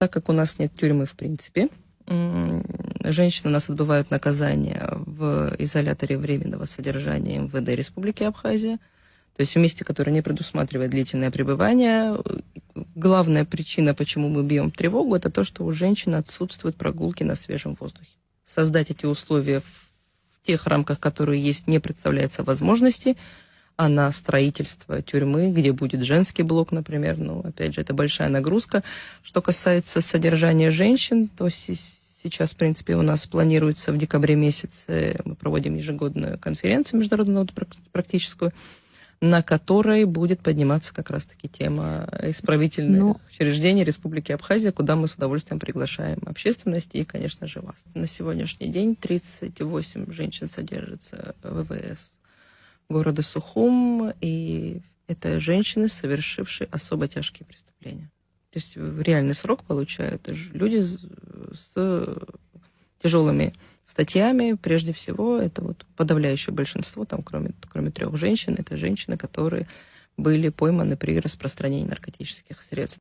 Так как у нас нет тюрьмы в принципе, женщины у нас отбывают наказание в изоляторе временного содержания МВД Республики Абхазия, то есть в месте, которое не предусматривает длительное пребывание. Главная причина, почему мы бьем тревогу, это то, что у женщин отсутствуют прогулки на свежем воздухе. Создать эти условия в тех рамках, которые есть, не представляется возможности, а на строительство тюрьмы, где будет женский блок, например, опять же, это большая нагрузка. Что касается содержания женщин, то сейчас, в принципе, у нас планируется в декабре месяце, мы проводим ежегодную конференцию международную практическую, на которой будет подниматься как раз-таки тема исправительных учреждений Республики Абхазия, куда мы с удовольствием приглашаем общественность и, конечно же, вас. На сегодняшний день 38 женщин содержатся в ВВС города Сухум, и это женщины, совершившие особо тяжкие преступления. То есть реальный срок получают люди с тяжелыми статьями. Прежде всего, это вот подавляющее большинство, там, кроме 3 женщин, это женщины, которые были пойманы при распространении наркотических средств.